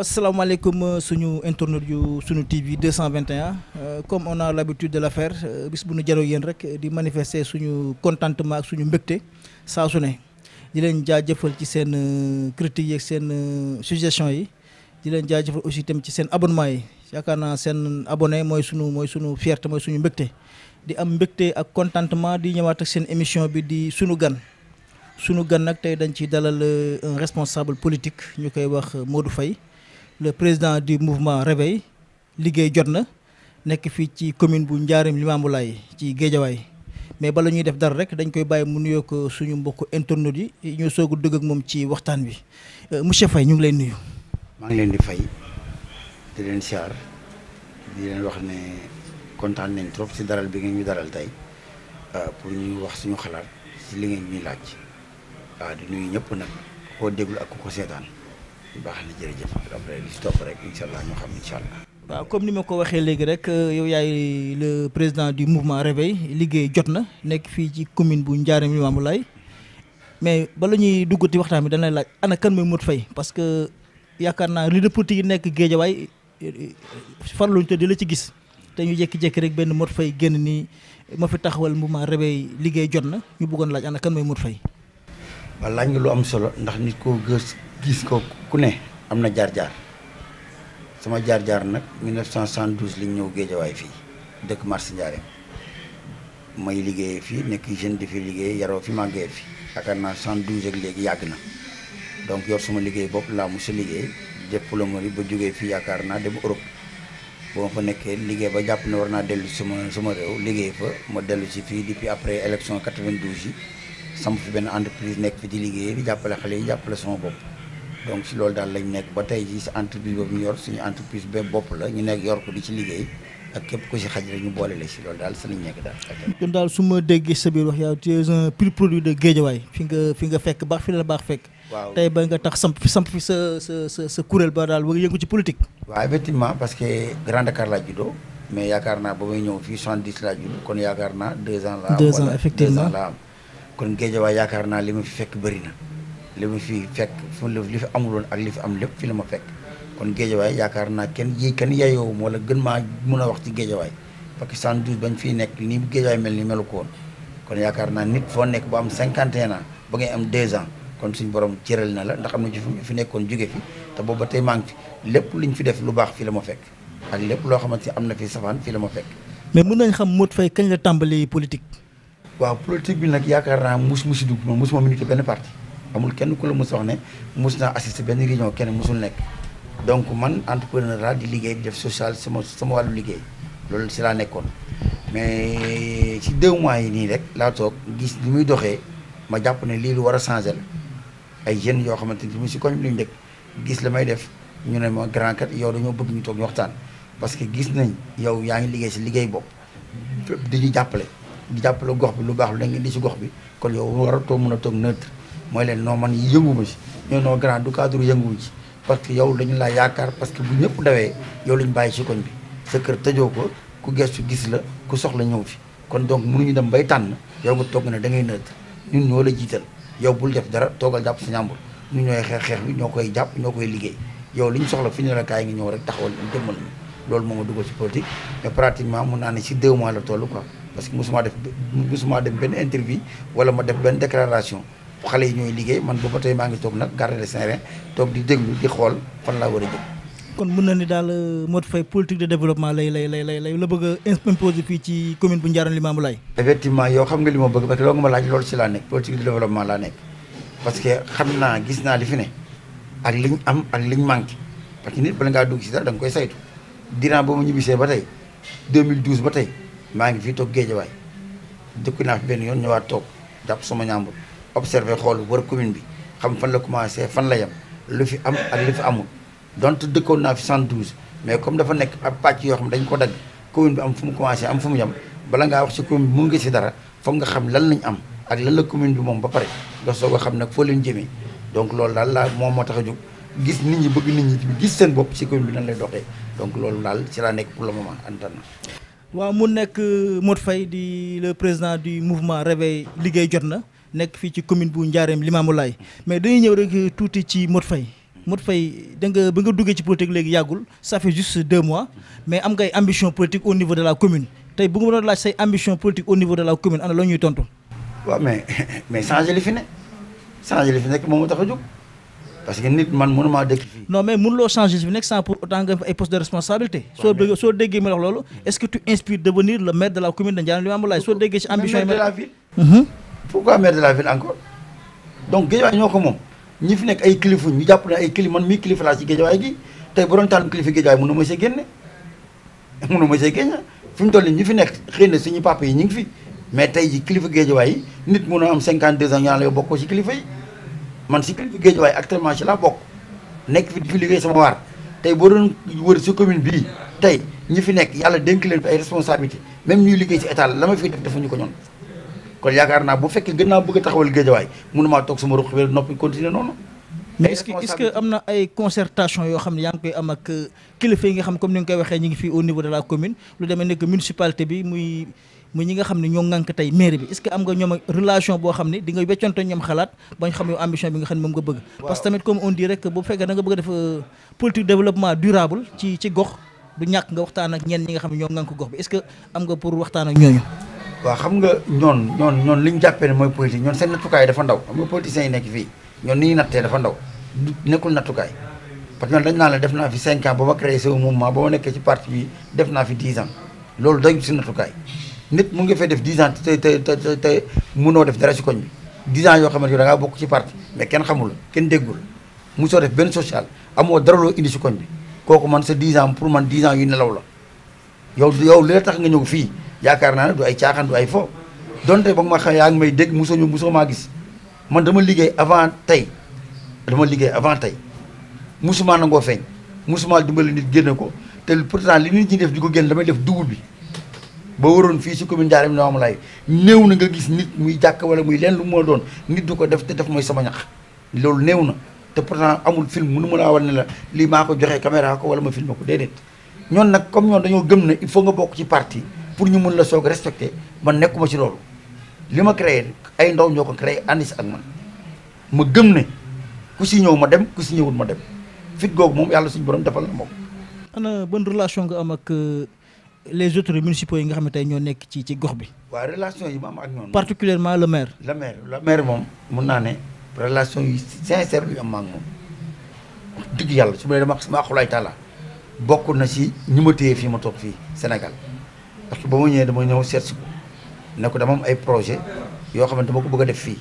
asalaamaaleykum suñu internaute yu suñu TV 221 comme on a l'habitude de la faire bis bu nu jaroo yéen rek di manifester suñu contentement ak suñu mbégte saa su ne di leen jaajëfal ci seen critiques yi ak seen suggestions yi di leen jaajëfal aussi tamit ci seen abonnement yi yaakaar naa seen abonné mooy suñu fierté mooy suñu mbégte di am mbégte ak contentement di ñëwaat ak seen émission bi di suñu gan nag tey dañ ci dalal un responsable politique ñu koy wax Modou Faye le président du mouvement Réveil liggéey jot na nekk fii ci commune bu Ndiarème Limamoulaye ci Guédiawaye mais bala ñuy def dara rek dañ koy bàyyi mu nuyoo ko suñu mbokku internautes yi ñoo soog a dugg ak moom ci waxtaan bi monsieur Faye ñu ngi lay nuyu. maa ngi leen di fay di leen siyaar di leen wax ne kontaan nañ trop ci daral bi ngeen ñu daral tey pour ñu wax suñu xalaat ci li ngeen ñuy laaj di nuyu ñëpp nag koo déglu ak ku ko seetaan baax na jërëjëf après li si topp rek incha allah ñoo xam incha allah. waaw comme ni ma ko waxee léegi rek yow yaay le président du mouvement Réveil liggéey jot na nekk fii ci commune bu Ndiarème Limamoulaye mais bala ñuy duggati waxtaan bi dañ lay laaj ana kan mooy Modou Faye parce que yaakaar naa leader politique yi nekk Guédiawaye farluñ te di la ci gis te ñu jékki-jékki rek benn Modou Faye génn nii ma fi taxawal mouvement Réveil liggéey jot na ñu bëggoon laaj ana kan mooy Modou Faye. waaw laaj nga lu am solo ndax nit koo gis ko ku ne am na jaar-jaar sama jaar-jaar nag 1972 liñ ñëw Guédiawaye fii dëkk marché Ndiarème may liggéeyee fii nekk jeune di fi liggéey yaroo fi màggee fi yaakaar naa 72 ak léegi yàgg na donc yor sama liggéey bopp laa mos a liggéey diplôme ba jógee fii yaakaar naa dem Europe boo ma fa nekkee liggéey ba jàpp ne war naa dellu sama réew liggéey fa ma dellu si fii depuis après élection 92 yi sama fi benn entreprise nekk fi di liggéey di jàppale xale yi jàppale sama bopp donc si loolu daal lañ nekk ba tey jii si entreprise boobu ñu yor suñu entreprise ba bopp la ñu nekk yor ko di ci liggéey ak képp ku si xaj rek ñu boole la si loolu daal si lañ nekk daal. kon daal su ma déggee sa biir wax yow tu es un pur produit de Guédiawaye fi nga fekk baax fi la baax fekk. waaw tey ba nga tax samp fi sa kuréel ba daal war yëngu ci politique. waaw effectivement parce que Grand Dakar laa juddoo mais yaakaar naa ba may ñëw fii 70 laa judd kon yaakaar naa 2 ans la am. 2 ans effectivement la am. kon Guédiawaye yaakaar naa li ma fi fekk bëri na li ma fi fekk li fi amuloon ak li fi am lépp fi la ma fekk kon Guédiawaye yaakaar naa kenn yeyoo wala gën maa mën a wax ci Guédiawaye parce que 112 bañ fiy nekk ni Guédiawaye mel ni melu ko woon kon yaakaar naa nit foo nekk ba am 51 ans ba ngay am 2 ans kon suñ borom cëral na la ndax am na ci fi nekkoon jóge fi te boobu ba tey maa ngi fi lépp luñ fi def lu baax fi la ma fekk ak lépp loo xamante ni am na fi safaan fi la ma fekk. mais mën nañ xam Modou Faye kañ la tàmbali politique. waaw politique bi nag yaakaar naa musi dugg moom musuma milité benn parti amul kenn ku la mus wax ne mus naa assister benn réunion kenn musul nekk donc man entrepreneur la di liggéey di def social sama wàllu liggéey loolu si laa nekkoon mais ci 2 mois yi nii rek laa toog gis li muy doxee ma jàpp ne lii lu war a changer la ay jeunes yoo xamante ni mu si koñ bi luñ dëkk gis la may def ñu ne ma grand kat yow dañoo bëgg ñu toog ñu waxtaan parce que gis nañ yow yaa ngi liggéey si liggéey bopp di ñu jàppale gox bi lu baax lu da ngeen di ci gox bi kon yow war a toog mën a toog neutre mooy leen non man yënguma ci ñoo non grand du cadre yënguwu ci parce que yow dañu laa yaakaar parce que bu ñëpp dawee yow lañ bàyyi ci koñ bi sa kër tëjoo ko ku gestu gis la ku soxla ñëw fi kon donc mënuñu dem bay tànn yow nga toog ne da ngay neutre ñun ñoo la jiital yow bul def dara toogal jàpp sa ñàmbur ñun ñooy xeex bi ñoo koy jàpp ñoo koy liggéey yow li ñu soxla fi ñu la kaay ngi ñëw rek taxawal ñu jëmmal ñu loolu moo ma dugal ci politique mais pratiquement mun naa ne ci 2 mois la toll quoi parce que musuma dem benn interview wala ma def benn déclaration xale yi ñooy liggéey man booba tey maa ngi toog nag garder le terrain toog di déglu di xool fan laa war a jëm. kon mën na ni daal Modou Faye politique de développement lay la bëgg a imposer fii ci commune bu Ndiarème Limamoulaye. effectivement yow xam nga li ma bëgg parce que loolu nga ma laaj loolu ci laa nekk politique de développement laa nekk parce que xam naa gis naa li fi ne ak liñ am ak liñ manqué parce que nit bala ngaa dugg ci dara da nga koy saytu dinaa ba ma ñibbisee ba tey 2012 ba tey maa ngi fii toog Guédiawaye dëkk naa fi benn yoon ñëwaat toog jàpp sama ñàmbur observé xool wër commune bi xam fan la commencé fan la yem lu fi am ak lu fi amul donte dëkkoon naa fi 112 mais comme dafa nekk ab pàcc yoo xam dañ ko dagg commune bi am fu mu commencé am fu mu yem bala ngaa wax ci commune bi mun nga ci dara foog nga xam lan lañ am ak lan la commune bi moom ba pare nga soog a xam nag foo leen jëmee donc loolu daal laa moom moo tax a jóg gis nit ñi bëgg nit ñi gis seen bopp ci commune bi nan lay doxee donc loolu daal ci laa nekk pour le moment antan na waaw mu nekk Modou Faye di le président du mouvement Réveil liggéey jot na nekk fii ci commune bu Ndiarème Limamoulaye mais dañuy ñëw rek tuuti ci Modou Faye Modou Faye da nga ba nga duggee ci politique léegi yàggul ça fait juste 2 mois mais am ngay ambition politique au niveau de la commune tey bu nga doon laaj say ambition politique au niveau de la commune ana la ñuy tontu. waaw mais changer li fi ne changer li fi nekk moom moo tax a jóg parce que nit man mënuma dëkk fii. non mais mënuloo changer li fi nekk sans pour autant nga ay poste de responsabilité. soo déggee ma wax loolu est-ce que tu inspires devenir le maire de la commune de Ndiarème Limamoulaye soo déggee ci ambition yi. maire de la ville. pourquoi maire de la ville encore donc Guédiawaye ñoo ko moom ñi fi nekk ay kilifa ñu jàpp ne ay kilifa man mii kilifa laa ci Guédiawaye gi tey bu doon tànn kilifa Guédiawaye mënu ma see génne fi mu toll nii ñi fi nekk xëy na suñu papa yi ñu ngi fi mais tey ji kilifa Guédiawaye yi nit mun a am 52 ans ñaan la yow bokkoo ci kilifa yi man si kilifa Guédiawaye actuellement ci laa bokk nekk fi di fi liggéey sama waar tey boo doon wër si commune bii tey ñi fi nekk yàlla dénk leen fi ay responsabilité même ñuy liggéey si état la ma fiy def defuñu ko ñoon kon yaakaar naa bu fekkee gën naa bëgg a taxawal Guédiawaye mënumaa toog sama ruq bi noppi continuer noonu. mais est-ce que am na ay concertation yoo xam ne yaa ngi koy am ak kilifa yi nga xam comme ni nga koy waxee ñu ngi fii au niveau de la commune lu demee nekk municipalité bi muy ñi nga xam ne ñoo ŋànk tey mairie bi est-ce que am nga ñoom relation boo xam ne di nga wecconto ñoom xalaat bañ xam yow ambition bi nga xam ne moom nga bëgg. parce que tamit comme on dit rek bu fekkee da nga bëgg a def politique développement durable ci gox du ñàkk nga waxtaan ak ñenn ñi nga xam ne ñoo ŋànk gox bi est-ce que am nga pour waxtaan ak ñooñu. waaw xam nga ñoon li ñu jàppee ne mooy politique ñoon seen nattukaay dafa ndaw xam nga politiciens yi nekk fii ñoon ni ñuy nattee dafa ndaw nekkul nattukaay parce que ñoon dañ naa la def naa fi 5 ans ba ma créé ce mouvement ba ma nekkee ci parti bi def naa fi 10 ans loolu doyul si nattukaay nit mu ngi fay def 10 ans te mënoo def dara si koñ bi 10 ans yoo xamante ne da ngaa bokk ci parti mais kenn xamul kenn déggul mosoo def benn social amoo dara loo indi si koñ bi kooku man sa 10 ans pour man 10 ans yu nelaw la yow li la tax nga ñëw fii yaakaar naa ne du ay caaxaan du ay fo donte ba nga ma xam yaa ngi may dégg mosoo maa gis man dama liggéey avant tey mosuma nangoo feeñ mosuma dimbali nit génne ko te pourtant li nit ñi def di ko génn damay def double bi ba waroon fii si commune Ndiarème Limamoulaye néew na nga gis nit muy jàkk wala muy leen lu moo doon nit du ko def te def mooy sama ñax loolu néew na te pourtant amul film mënu ma laa wal ne la lii maa ko joxee caméra ko wala ma filmé ko déedéet ñoon nag comme ñoon dañoo gëm ne il faut nga bokk ci parti pour ñu mun la soog respecté man nekkuma ci loolu li ma créé ay ndaw ñoo ko créé ànd si ak man ma gëm ne ku si ñëw ma dem ku si ñëwul ma dem fit googu moom yàlla suñu borom defal na moom. ana bonne relation nga am ak les autres municipaux yi nga xam ne tey ñoo nekk ci gox bi. waaw relation yi ma am ak ñoom. particulièrement le maire. le maire moom mun naa ne relation yi sincère yu am ak moom wax dëgg yàlla su ma nee dama sama xulaay taala bokk na si ñi ma téye fii ma toog fii Sénégal. parce que ba ma ñëwee dama ñëw seet si ko ne ko dama am ay projet yoo xamante dama ko bëgg a def fii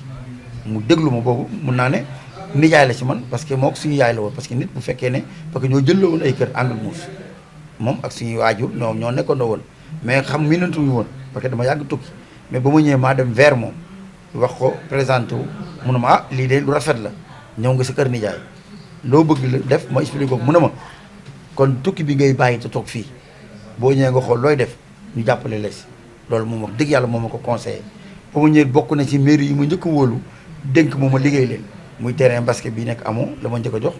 mu déglu ma boobu mun naa ne nijaay la ci man parce que moo ko suñu yaay la woon parce que nit bu fekkee ne parce que ñoo jëlloo woon ay kër angle muus moom ak suñuy waajur ñoo nekkandoo woon mais xam miinantuñu woon parce que dama yàgg tukki mais ba ma ñëwee maa dem vers moom wax ko présenté wu mu ne ma ah lii de lu rafet la ñëw nga sa kër nijaay loo bëgg la def ma expliqué ko mu ne ma kon tukki bi ngay bàyyi te toog fii boo ñëwee nga xool looy def ñu jàppale la si loolu moom wax dëgg yàlla moom ma ko conseillé ba mu ñëwee bokk na ci mairie yi ma njëkk a wóolu dénk moom ma liggéey leen muy terrain basket bi nekk amoo la ma njëkk a jox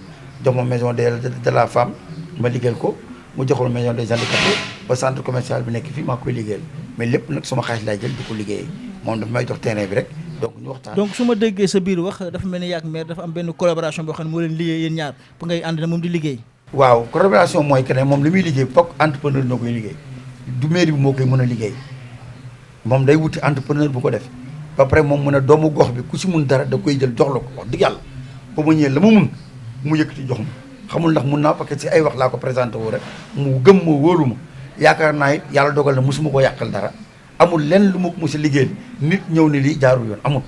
ma maison de la femme ma liggéeyal ko mu jox ma maison des handicapés ba centre commercial bi nekk fii maa koy liggéeyal mais lépp nag sama xaalis laay jël di ko liggéeyee moom dafa may jox terrain bi rek donc ñu waxtaan. donc su ma déggee sa biir wax dafa mel ni yaak maire dafa am benn collaboration boo xam ne moo leen liggéey yéen ñaar pour ngay ànd na moom di liggéey. waaw collaboration mooy que ne moom li muy liggéey fokk entrepreneur ñoo koy liggéey du mairie bi moo koy mën a liggéey moom day wuti entrepreneur bu ko def ba pare moom mën a doomu gox bi ku si mun dara da koy jël jox la ko wax dëgg yàlla ba ma ñëwee la ma mun mu yëkkati jox ma xamul ndax mun naa parce que si ay wax laa ko présenté wu rek mu gëm ma wóolu ma yaakaar naa it yàlla dogal na mosuma ko yàqal dara amul lenn lu ma ko mos a liggéeyal nit ñëw ne lii jaarul yoon amul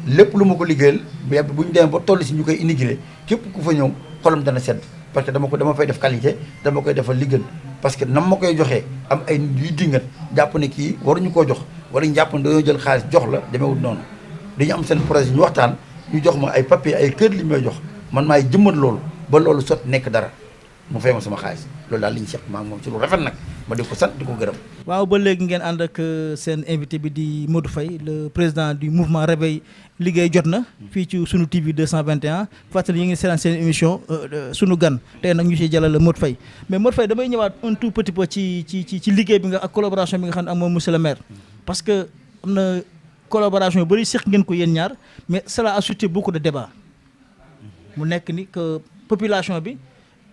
lépp lu ma ko liggéeyal mais bu ñu demee ba toll si ñu koy intégré képp ku fa ñëw xolam dana sedd parce que dama fay def qualité dama koy defal li gën parce que nam ma koy joxee am ay yuy dingat jàpp ne kii waruñu koo jox waruñu jàpp ne dañoo jël xaalis jox la demeewul noonu dañu am seen projet ñu waxtaan ñu jox ma ay papier ay kër li ñu may jox man maay jëmmat loolu ba loolu sot nekk dara mu fay ma sama xaalis loolu daal li ñu seq maa moom ci lu rafet nag ma di ko sant di ko gërëm. waaw ba léegi ngeen ànd ak seen invité bi di Modou Faye le président du mouvement Réveil liggéey jot na fii ci sunu TV 221 fàttali ñu ngi seetaan seen émission sunu gan tey nag ñu ciy jàllale Modou Faye mais Modou Faye damay ñëwaat un tout petit peu ci liggéey bi nga ak collaboration bi nga xam ne ak moom monsieur le maire parce que am na collaboration yu bëri seq ngeen ko yéen ñaar mais cela a suscité beaucoup de débats mu nekk ni que population bi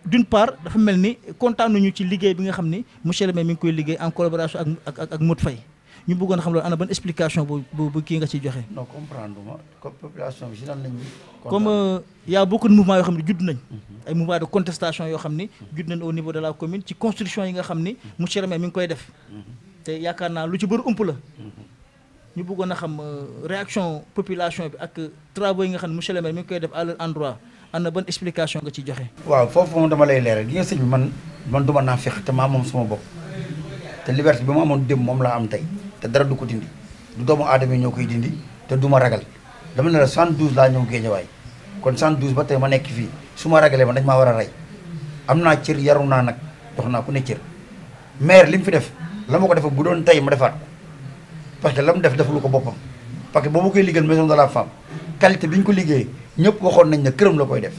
d'une part dafa mel ni kontaan nañu ci liggéey bi nga xam ni monsieur le maire mi ngi koy liggéey en collaboration ak Modou Faye ñu bëggoon xam loolu ana ban explication bu kii nga ciy joxe. non comprendre ma population bi si lan lañu. comme y a beaucoup de mouvements yoo xam ne judd nañ. ay mouvements de contestation yoo xam ni judd nañ au niveau de la commune ci construction yi nga xam ni monsieur le maire mi ngi koy def. te yaakaar naa lu ci bëri ëmp la. ñu bëggoon a xam réaction population bi ak travaux yi nga xam ne monsieur le maire mi ngi koy def à leur endroit ana ban explication nga ciy joxe. waaw foofu moom dama lay leeral gi nga sëñ bi man du ma naa fex te maa moom sama bopp te liberté bi ma amoon démb moom laa am tey te dara du ko dindi du doomu aadama yi ñoo koy dindi te du ma ragal dama ne la 112 laa ñëw Géejawaay kon 112 ba tey ma nekk fii su ma ragalee ma dañ maa war a rey am naa cër yaru naa nag jox naa ku ne cër maire li mu fi def la ma ko defa bu doon tey ma defaat ko parce que la mu def lu ko boppam parce que boo ma koy liggéeyal maison de la femme qualité bi ñu ko liggéeyee ñëpp waxoon nañ ne këram la koy def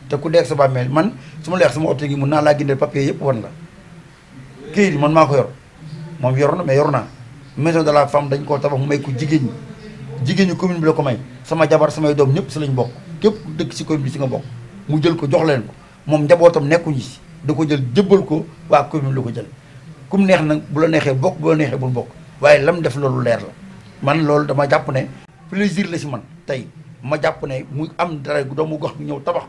te ku deeg sa bàmmeel man su ma leex sama oto gi mun naa laa gindeel papier yëpp wan la kii man maa ko yor moom yor na mais yor naa maison de la femme dañ koo tabax mu may ko jigéen ñi commune bi la ko may sama jabar samay doom ñëpp si lañ bokk képp dëkk si commune bi si nga bokk mu jël ko jox leen ko moom njabootam nekkuñu si da ko jël jëbbal ko waa commune la ko jël kum neex nag bu la neexee bokk bu la neexee bul bokk waaye lam def loolu leer la man loolu dama jàpp ne plaisir la si man tey ma jàpp ne mu am dara doomu gox bi ñëw tabax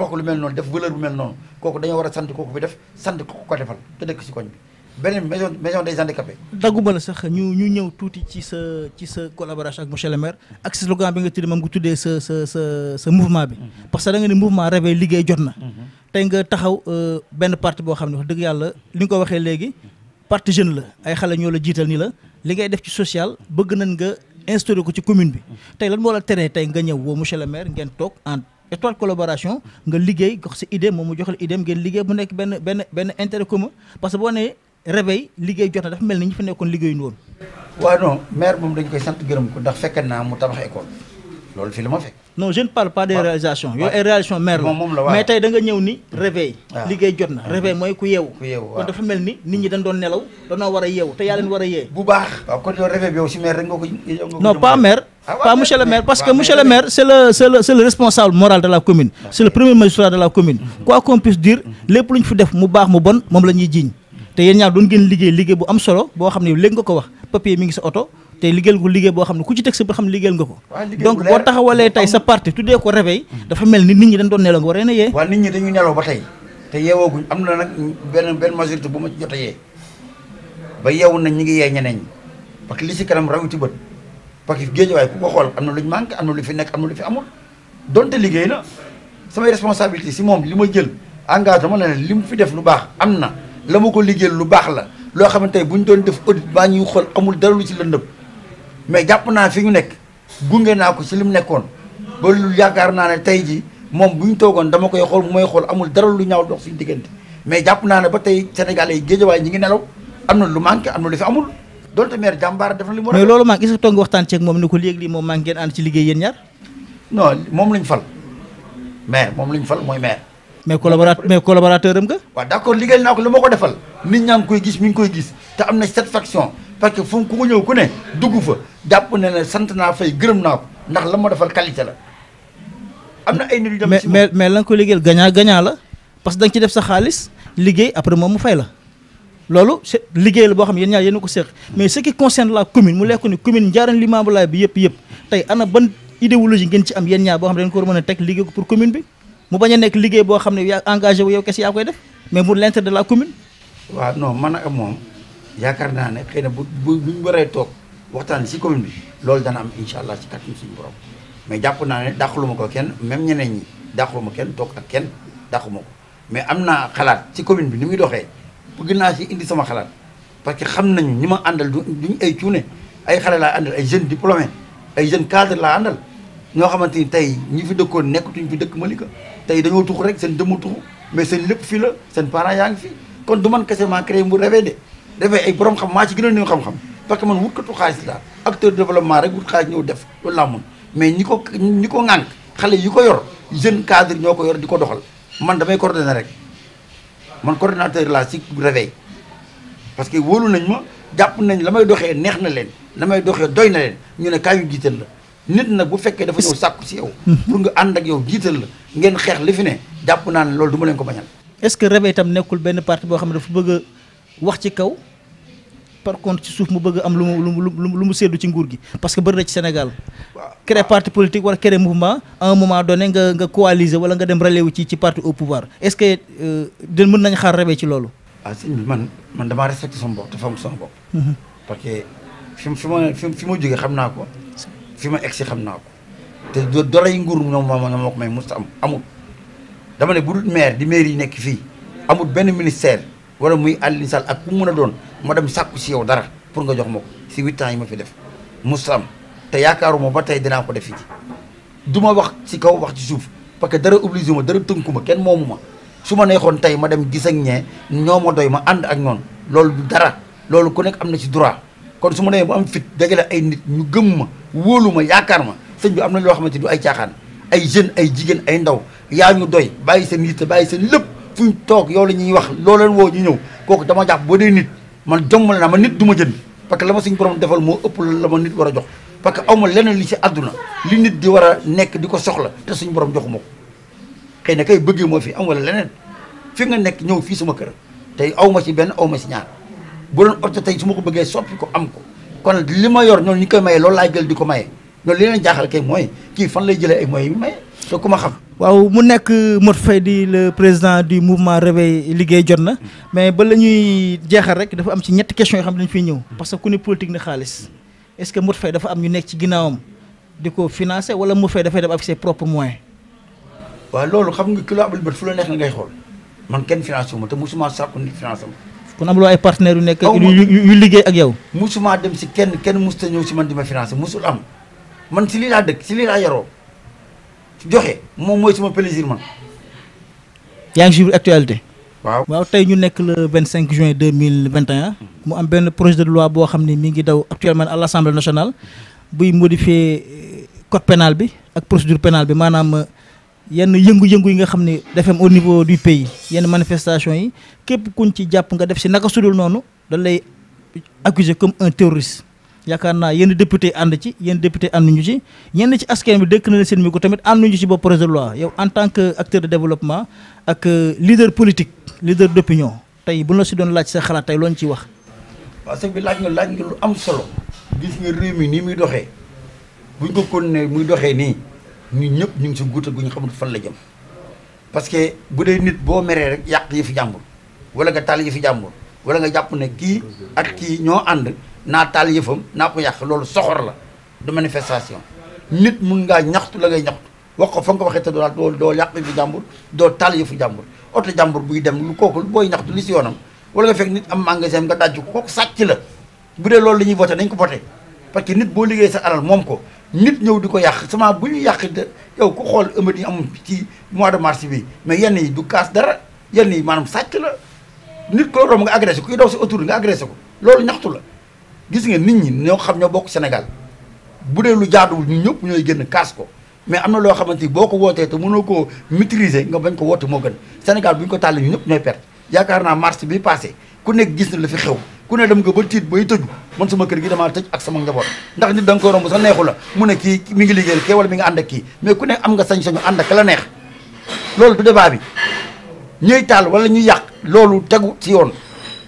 ko lu mel noonu def valeur bu mel noonu kooku dañoo war a sant kooku bi def sant ko defal te dëkk si koñ bi beneen maison des handicapés. dagguma la sax ñu ñëw tuuti ci sa collaboration ak monsieur le maire ak slogan bi nga tuddee moom nga tuddee sa mouvement bi parce que da nga ne mouvement réveil liggéey jot na tey nga taxaw benn parti boo xam ne wax dëgg yàlla li nga ko waxee léegi parti jeune la ay xale ñoo la jiital ni la li ngay def ci social bëgg nañ nga instauré ko ci commune bi tey lan moo la teree tey nga ñëw woo monsieur le maire ngeen toog en étroite collaboration nga liggéey gox sa idée moom mu jox la idée ngeen liggéey bu nekk benn intérêt commun parce que boo nee réveil liggéey jot na dafa mel ni ñi fa nekkoon liggéeyuñu woon. waaw non maire moom dañ koy sant gërëm ko ndax fekk naa mu tabax école loolu fii la ma fekk. non je ne parle pas des réalisations yooyu ay réalisation maire la mais tey da nga ñëw ni réveil liggéey jot na réveil mooy ku yeewu kon dafa mel ni nit ñi dañ doon nelaw dañoo war a yeewu te yaa leen war a yee bu baax waaw kon yow réveil bi yow si maire rek nga ko non pas maire pas monsieur le maire parce que monsieur le maire c'est le responsable moral de la commune c'est le premier magistrat de la commune quoi qu'on puisse dire lépp lu ñu fi def mu baax mu bon moom la ñuy jiiñ te yéen ñaar doon ngeen liggéey bu am solo boo xam ne léegi nga ko wax papier mi ngi sa oto te liggéeyal ko liggéey boo xam ne ku ci teg sa ba xam ne liggéeyal nga ko donc boo taxawalee tey sa parti tuddee ko réveil dafa mel ni nit ñi dañ doon nelaw nga war a yee waaw nit ñi dañuy nelaw ba tey te yeewooguñ am na nag benn majorité bu ma jot a yee ba yeewu nañ ñi ngi yee ñeneen ñi parce que li si kanam rawiti bët parce que Géejawaay ku ko xool am na luñ manqué am na lu fi nekk am na lu fi amul donte liggéey na samay responsabilité si moom li ma jël engagement la ne li mu fi def lu baax am na la ma ko liggéeyal lu baax la loo xamante ne bu ñu doon def audit baa ñuy xool amul dara lu ci lëndëm mais jàpp naa fi ñu nekk gunge naa ko ci li mu nekkoon ba lu yaakaar naa ne tey ji moom bu ñu toogoon dama koy xool mu may xool amul dara lu ñaaw dox suñu diggante mais jàpp naa ne ba tey Sénégalais yi Géejawaay ñi ngi nelaw am na lu manqué am na lu fi amul donte maire jàmbaar def na li mu mais loolu manqué est-ce que toog nga waxtaan ceeg moom ni ko léegi lii moom manqué ngeen ànd ci liggéey yéen ñaar non moom lañ fal maire moom lañ fal mooy maire mais collaborateur am nga waaw d'accord liggéeyal naa ko li ma ko defal nit ñaa ngi koy gis mi ngi koy gis te am na satisfaction parce que fu ku ko ñëw ku ne dugg fa jàpp ne ne sant naa fay gërëm naa ko ndax la ma defal qualité la am na ay nit yu dem si mais la nga ko liggéeyal gagnant la parce que da nga ci def sa xaalis liggéey après moom mu fay la loolu c'est liggéey la boo xam ne yéen ñaar yéen a ko seq mais ce qui concerne la commune mu lekk ni commune Ndiarème Limamoulaye bi yëpp tey ana ban idéologie ngeen ci am yéen ñaar boo xam ne dañ ko war a mën a teg liggéey ko pour commune bi mu bañ a nekk liggéey boo xam ne yaa engagé wu yow kese yaa koy def mais pour l'intérêt de la commune. waaw non man ak moom yaakaar naa ne xëy na bu ñu waree toog waxtaan si commune bi loolu dana am incha allah ci kàttan suñu borom mais jàpp naa ne dàqaluma ko kenn même ñeneen ñi dàqaluma kenn toog ak kenn dàquma ko mais am naa xalaat ci commune bi ni muy doxee bëgg naa si indi sama xalaat parce que xam nañu ñi ma àndal duñu ay cuune ay xale laa àndal ay jeunes diplômés ay jeunes cadres laa àndal ñoo xamante ni tey ñi fi dëkkoon nekkatuñ fi dëkk Malika tey dañoo tuxu rek seen dëmm tuxu mais seen lépp fii la seen parents yaa ngi fi kon du man kese maa créé mu réveil de réveil ay borom xam maa ci gën a néew xam-xam parce que man wutkatu xaalis laa acteur de développement rek wut xaalis ñëw def loolu laa mun mais ñi ko ŋànk xale yi ko yor jeune cadre ñoo ko yor di ko doxal man damay coordonner rek man coordonnateur laa ci réveil parce que wóolu nañ ma jàpp nañ la may doxee neex na leen la may doxee doy na leen ñu ne kaay yu jiital la nit nag bu fekkee dafa ñëw sàkku si yow. pour nga ànd ak yow jiital la ngeen xeex li fi ne jàpp naa ne loolu du ma leen ko bañal. est-ce que Réveil itam nekkul benn parti boo xam ne dafa bëgg a wax ci kaw par contre ci suuf mu bëgg am lu mu séddu ci nguur gi parce que bëri na ci Sénégal. créer parti politique wala créer mouvement à un moment donné nga coaliser wala nga dem relais wu ci parti au pouvoir est-ce que mën nañ xaar Réveil ci loolu. ah sëñ bi man damaa respecté sama bopp te fonk sama bopp. parce que fi ma jógee xam naa ko fi ma egsi xam naa ko te dara yi nguur ñoom moo ko may musta amul dama ne bu dul maire di maire yi nekk fii amul benn ministère wala muy Alioune Sall ak ku mun a doon ma dem sàkku si yow dara pour nga jox ma ko si 8 ans yi ma fi def musta am te yaakaaruma ba tey dinaa ko def fii du ma wax ci kaw wax ci suuf parce que dara obligé ma dara tënku ma kenn moomu ma su ma neexoon tey ma dem gis ak ñee ñoo ma doy ma ànd ak ñoon loolu du dara loolu ku nekk am na ci droit kon su ma demee ba am fit dajale ay nit ñu gëm ma wóolu ma yaakaar ma sëñ bi am na loo xamante du ay caaxaan ay jeunes ay jigéen ay ndaw yaa ñu doy bàyyi seen yitte bàyyi seen lépp fu ñu toog yow la ñuy wax loo leen woo ñu ñëw kooku dama jàpp boo dee nit man jombal naa ma nit du ma jënd parce que la ma suñu borom defal moo ëpp la ma nit war a jox parce que aw ma leneen li ci àdduna li nit di war a nekk di ko soxla te suñu borom joxuma ko xëy na kay bëggee moo fi am wala leneen fi nga nekk ñëw fii sama kër tey aw ma ci benn aw ma ci ñaar bu doon oto tey su ma ko bëggee soppi ko am ko kon li ma yor ñoom ñi koy maye loolu laay jël di ko maye ñoom li leen jaaxal kay mooy kii fan lay jëlee ay moyens yu maye te ku ma xam. waaw mu nekk Modou Faye di le président du mouvement Réveil liggéey jot na mais ba la ñuy jeexal rek dafa am ci ñetti questions yoo xam ne dañu fiy ñëw parce que ku ne politique ne xaalis est-ce que Modou Faye dafa am ñu nekk ci ginnaawam di ko financer wala Modou Faye dafay dem avec ses propres moyens. waaw loolu xam nga ki la abal bët fu la neex na ngay xool man kenn financé wu ma te musuma sàkku nit financé ma. kon amuloo ay partenaires yu nekk yu liggéey ak yow. musuma dem si kenn musta ñëw si man di ma financé musul am man si lii laa dëkk si lii laa yaroo joxe moom mooy suma plaisir man. yaa ngi suivre actualité. waaw tey ñu nekk le 25 juin 2021 mu am benn projet de loi boo xam ne mi ngi daw actuellement à l'Assemblée nationale buy modifier code pénal bi ak procédure pénale bi maanaam yenn yëngu-yëngu yi nga xam ne dafa am au niveau du pays yenn manifestation yi képp kuñ ci jàpp nga def si naka sudul noonu dañ lay accuser comme un terroriste yaakaar naa yenn député ànd ci yenn député ànduñu ci ñenn ci askan bi dëkk na leen seen mi ko tamit ànduñu ci bopp projet de loi yow en tant que acteur de développement ak leader politique leader d'opinion tey bu la si doon laaj sa xalaat tey looñu ciy wax. waaw sëñ bi laaj nga lu am solo gis nga réew mi nii muy doxee buñ ko continuer muy doxee nii ñun ñëpp ñu ngi si guuta gu ñu xamul fan la jëm parce que bu dee nit boo meree rek yàq yi fi jàmbur wala nga taal yi fi jàmbur wala nga jàpp ne kii ak kii ñoo ànd naa taal yëfam naa ko yàq loolu soxor la de manifestation nit mun ngaa ñaxtu la ngay ñaxtu wax ko fa nga waxee te doo yàq yëfu jàmbur doo taal yëfu jàmbur oto jàmbur buy dem lu kooku booy ñaxtu li si yoonam wala nga fekk nit am magasin nga dajju ko kooku sàcc la bu dee loolu la ñuy voté nañ ko voté parce que nit boo liggéey sa alal moom ko nit ñëw di ko yàq sama bu ñu yàq yow ku xool ëmët yi am ci mois de mars bi mais yenn yi du kaas dara yenn yi maanaam sàcc la nit ko romb nga agressé ko kuy daw si autour nga agressé ko loolu ñaxtu la gis nga nit ñi ñoo xam ñoo bokk Sénégal bu dee lu jaaduwul ñu ñëpp ñooy génn kaas ko mais am na loo xamante ni boo ko wootee te mënoo koo maîtriser nga bañ ko woote moo gën Sénégal bu ñu ko tàllee ñu ñëpp ñooy perte yaakaar naa mars bi passé ku nekk gis na la fi xew ku ne dem nga ba tiit bay tëju man sama kër gi damaa tëj ak sama njaboot ndax nit da nga koy romb sax neexu la mu ne kii mi ngi liggéeyal kii wala mi ngi ànd ak kii mais ku ne am nga sañ-sañu ànd ak la neex loolu du débat bi ñuy taal wala ñuy yàq loolu tegu ci yoon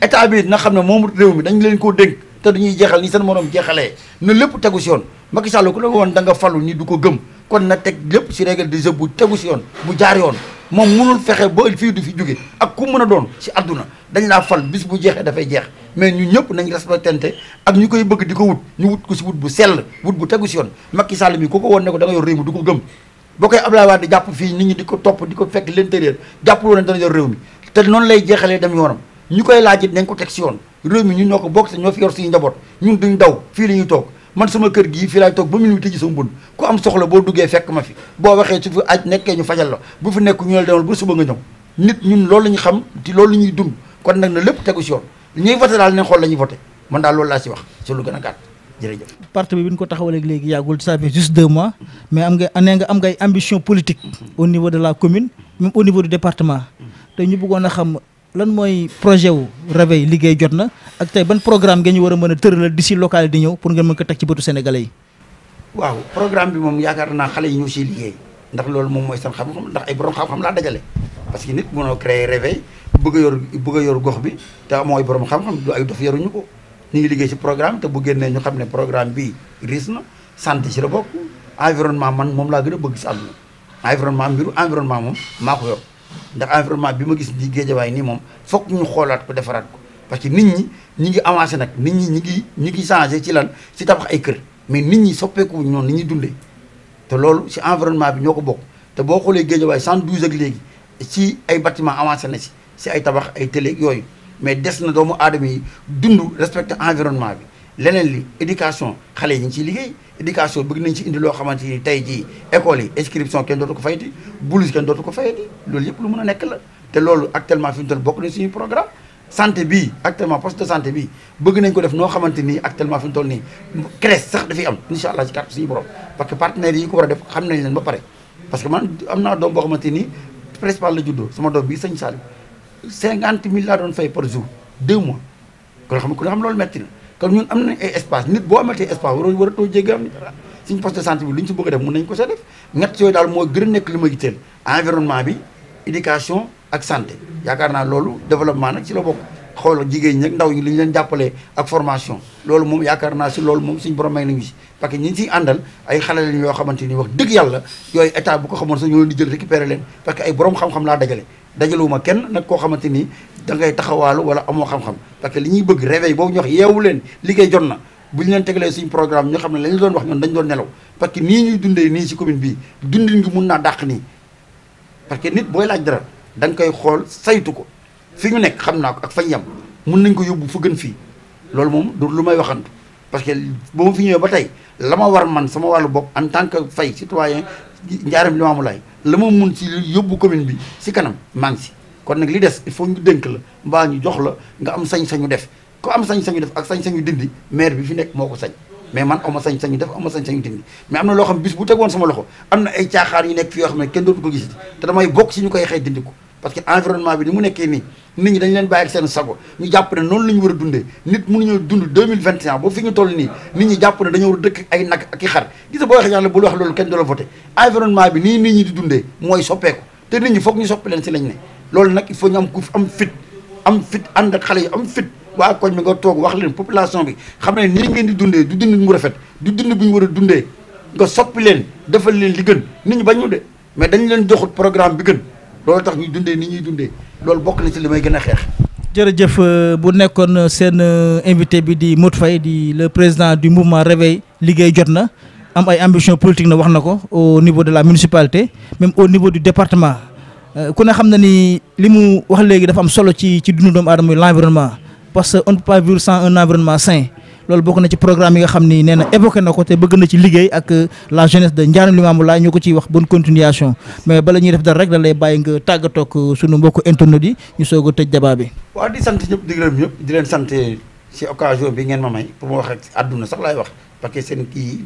état bi na xam ne moom réew mi dañ leen koo dénk te dañuy jeexal ni seen morom jeexalee na lépp tegu si yoon Macky Sall ku la woon da nga falu ni du ko gëm kon na teg lépp si règle de jeu bu tegu si yoon bu jaar yoon moom mënul fexe ba fii du fi jóge ak ku mën a doon si àdduna dañ laa fal bis bu jeexee dafay jeex mais ñu ñëpp nañ respectante ak ñu koy bëgg di ko wut ñu wut ko si wut bu sell wut bu tegu si yoon Macky Sall mi ku ko woon ne ko da nga yor réew mi du ko gëm boo koy Abdoulaye Wade di jàpp fii nit ñi di ko topp di ko fekk l'intérieur jàppaloo ne dana yor réew mi te noonu lay jeexalee dem yoonam ñu koy laajit nañ ko teg si yoon réew mi ñun ñoo ko bokk te ñoo fi yor suñu njaboot ñun duñ daw fii la ñuy toog man sama kër gii fii laay toog ba minuit tëji sama bun ku am soxla boo duggee fekk ma fi boo waxee su fi aj nekkee ñu fajal la bu fi nekk ñu la demal ba suba nga ñëw nit ñun loolu la ñu xam te loolu la ñuy dund kon nag na lépp tegu si yoon ñuy voté daal nañ xool la ñuy voté man daal loolu laa si wax si lu gën a gàtt jërëjëf. parti bi ñu ko taxawalee léegi yàggul ça fait juste 2 mois mais am nga ay ambition politique au niveau de la commune même au niveau du département te ñu bëggoon a xam lan mooy projet wu Réveil liggéey jot na ak tey ban programme ngeen ñu war a mën a tëralal d'ici local di ñëw pour ngeen mën ko teg ci bëtu sénégalais yi. waaw programme bi moom yaakaar naa xale yi ñoo siy liggéey ndax loolu moom mooy seen xam-xam ndax ay borom xam-xam laa dajale parce que nit mënoo créer réveil bëgg a yor gox bi te mooy borom xam-xam du ay dof yaruñu ko ñu ngi liggéey si programme te bu génnee ñu xam ne programme bi risque na santé ci la bokk environnement man moom laa gën a bëgg si àdduna environnement mbiru environnement moom maa ko yor ndax environnement bi ma gis di Géejawaay nii moom foog ñu xoolaat ko defaraat ko parce que nit ñi ngi avancé nag nit ñi ngi changé ci lan si tabax ay kër mais nit ñi soppeeku ñoom ni ñuy dundee te loolu si environnement bi ñoo ko bokk te boo xoolee Géejawaay 112 ak léegi ci ay bâtiment avancé na si ay tabax ay télé yooyu mais des na doomu aadama yi dund respecté environnement bi leneen li éducation xale yi ñu ngi ciy liggéey éducation bëgg nañ ci indi loo xamante ni tey jii école yi inscription kenn dootu ko fayati blouse kenn dootu ko fayati loolu yëpp lu mën a nekk la te loolu actuellement fi mu toll bokk na suñu programme santé bii actuellement poste de santé bii bëgg nañ ko def noo xamante ni actuellement fi mu toll nii crèche sax dafay am incha allah ci carte suñu borom parce que partenaires yi ko war a def xam nañ leen ba pare parce que man am naa doom boo xamante ni principal la juddoo sama doom bii sëñ Saliou 50 000 laa doon fay par jour 2 mois kon xam loolu metti na kon ñun am nañ ay espace nit boo amatee espace war a too jéggi am suñu poste de santé bi lu ñu si bëgg a def mën nañ ko see def ñett yooyu daal moo gën a nekk li ma yitteel environnement bi éducation ak santé yaakaar naa loolu développement nag ci la bokk xool jigéen ñi ak ndaw ñi li ñu leen jàppalee ak formation loolu moom yaakaar naa si loolu moom suñu borom may nañu si parce que ñi ngi siy àndal ay xale lañ yoo xamante ni wax dëgg yàlla yooyu état bu ko xamoon sax ñoo leen di jël récupérer leen parce que ay borom xam-xam laa dajalewuma kenn nag koo xamante ni da ngay taxawaalu wala amoo xam-xam parce que li ñuy bëgg réveil boobu ñu wax yeewu leen liggéey jot na bu ñu leen tegalee suñu programme ñoo xam ne la ñu doon wax ñoon dañ doon nelaw parce que nii ñuy dundee nii si commune bii dundin ngi mun naa dàq nii parce que nit booy laaj dara da nga koy xool saytu ko fi ñu nekk xam naa ko ak fañ yem mun nañ ko yóbbu fu gën fii loolu moom du lu may waxantu parce que ba ma fi ñëwee ba tey la ma war man sama wàllu bopp en tant que fay citoyen Ndiarème Limamoulaye la ma mun si yóbbu commune bi si kanam maa ngi si kon nag li des il faut ñu dénk la mbaa ñu jox la nga am sañ-sañu def ko am sañ-sañu def ak sañ-sañu dindi maire bi fi nekk moo ko sañ mais man ama sañ-sañu def ama sañ-sañu dindi mais am na loo xam bis bu tegoon sama loxo am na ay caaxaan yu nekk fi yoo xam ne kenn dootu ko gis te damay bokk si ñu koy xëy dindi ko parce que environnement bi ni mu nekkee nii nit ñi dañ leen bàyyi ak seen sago ñu jàpp ne noonu la ñu war a dundee nit mënuñoo dund 2021 ba fi ñu toll nii nit ñi jàpp ne dañoo war a dëkk ay nag ak i xar gis nga boo waxee yàlla bul wax loolu kenn du la voté environnement bi nii nit ñi di dundee mooy soppeeku te nit ñi foog ñu soppi leen si lañ ne loolu nag il faut ñu am ku am fit ànd ak xale yi am fit waa koñ bi nga toog wax leen population bi xam ne nii ngeen di dundee du dund mu rafet du dund bu ñu war a dundee nga soppi leen defal leen li gën nit ñi bañu de mais dañ leen joxut programme bi gën loolu tax ñuy dundee ni ñuy dundee loolu bokk na ci li may gën a xeex. jërëjëf bu nekkoon seen invité bi di Modou Faye di le président du mouvement Réveil liggéey jot na am ay ambition politique na wax na ko au niveau de la municipalité même au niveau du département ku ne xam na ni li mu wax léegi dafa am solo ci dundu doomu aadama muy l'environnement parce que on ne peut pas vivre sans un environnement sain loolu bokk na ci programme yi nga xam ni nee na évoqué na ko te bëgg na ci liggéey ak la jeunesse de Ndiarème Limamoulaye ñoo ko ciy wax bonne continuation mais bala ñuy def dara rek da lay bàyyi nga tàggatoog sunu mbokku internautes yi ñu soog a tëj débat bi. waaw di sant ñëpp di gërëm ñëpp di leen sant ci occasion bi ngeen ma may pour ma wax ak àdduna sax laay wax parce que seen kii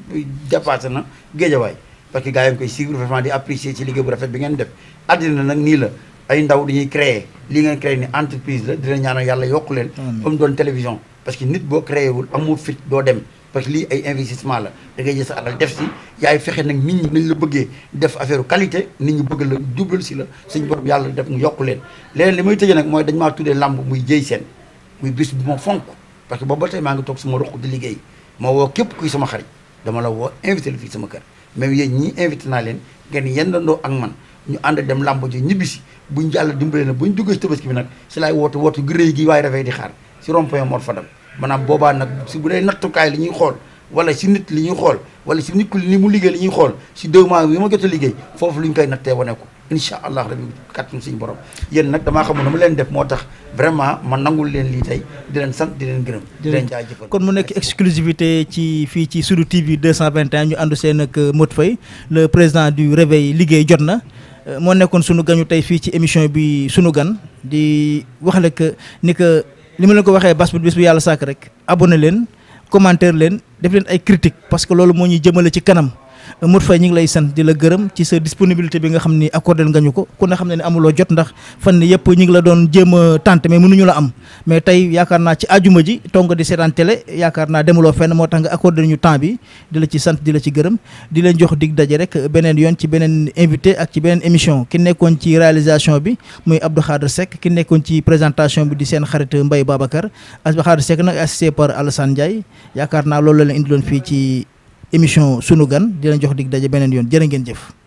dépassé na Géejawaay parce que gars yi koy suivre vraiment di apprécier ci liggéey bu rafet bi ngeen def àddina nag nii la ay ndaw dañuy créer li ngeen créer ni entreprise la di leen ñaanal yàlla yokku leen ba mu doon télévision parce que nit boo créé wul amoo fit doo dem parce que lii ay investissement la da ngay jël sa alal def si yaay fexe nag nit ñi nañ la bëggee def affaire qualité nit ñi bëgg la jubal si la suñ borom yàlla def mu yokku leen leneen li may tëjee nag mooy dañ maa tuddee lamb muy jëy seen muy bis bu ma fonk parce que boobu ba tey maa ngi toog sama roq di liggéey ma woo képp kuy sama xarit dama la woo invité la fii sama kër même yéen ñii invité naa leen ngeen yendandoo ak man ñu ànd dem lamb ji ñibbisi buñ jàll dimbale na buñ duggee si tabaski bi nag si laay woote gu rëy gi waaye Réveil di xaar si rond-point Mor Fadam maanaam boobaa nag si bu dee nattukaay li ñuy xool wala si nit li ñuy xool wala si nit ku li mu liggéey li ñuy xool si 2 mois yi ma jot a liggéey foofu lu ñu koy nattee wane ko incha allah rabi kàttan suñu borom yéen nag damaa xamul na ma leen def moo tax vraiment ma nangul leen lii tey di leen sant di leen gërëm di leen jaajëfal kon mu nekk exclusivité ci fii ci Sunu TV 221 ñu àndu seen ak Modou Faye le président du Réveil liggéey jot na moo nekkoon sunu gañu tey fii ci émission bi sunu gan di wax la que ni que li ma leen ko waxee bas bu yàlla sàkk rek abonné leen commentaire leen def leen ay critique parce que loolu moo ñuy jëmale ci kanam Modou Faye ñu ngi lay sant di la gërëm ci sa disponibilité bi nga xam ni accordé nga ñu ko ku ne xam ne amuloo jot ndax fan yëpp ñu ngi la doon jéem a tànt mais mënuñu la am mais tey yaakaar naa ci ajuma ji toog di seetaan télé yaakaar naa demuloo fenn moo tax nga accordé ñu temps bi di la ci sant di la ci gërëm di leen jox dig daje rek beneen yoon ci beneen invité ak ci beneen émission ki nekkoon ci réalisation bi muy Abdou Khadre Seck ki nekkoon ci présentation bi di seen xarit Mbaye Babacar Abdou Khadre Seck nag assisté par Alassane Ndiaye yaakaar naa loolu la leen indiloon fii ci émission sunu gan di leen jox dig daje beneen yoon jërë ngeen jëf